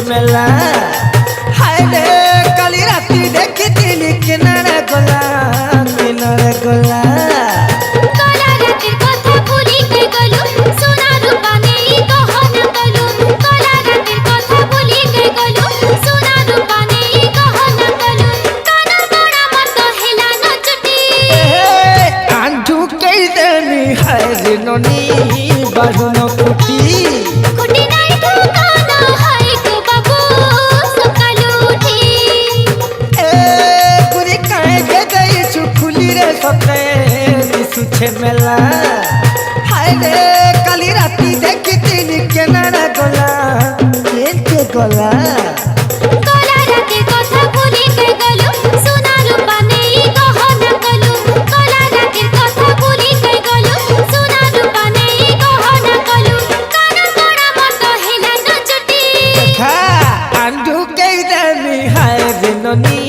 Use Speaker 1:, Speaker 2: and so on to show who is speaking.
Speaker 1: मेला हाय रे काली राती देखी दिली किनारे गोला किनारे गोला
Speaker 2: काला रातिर कथा भूली गई गलु सोना रूपा नेई गहना गलु काला रातिर कथा भूली गई गलु सोना रूपा नेई गहना गलु काना बड़ा मत हेला न चुटी
Speaker 1: आंधू के देनी हाय रे ननी बाहु न कुटी
Speaker 2: कुटी नहीं ठोकाना हाय को बाबू सकालू उठी
Speaker 1: गुरी काहे के गई चुकुली रे सते दिसुछे मेला हाय रे काली राती देखी दिली किनारे गोला के गोला
Speaker 2: काला रातिर कथा भूली गई गलु सोना रूपा नेई गहना गलु काला रातिर कथा भूली गई गलु सोना रूपा नेई गहना गलु काना बड़ा मत हेला न चुटी
Speaker 1: खा आंधू के देनी हाय रे ननी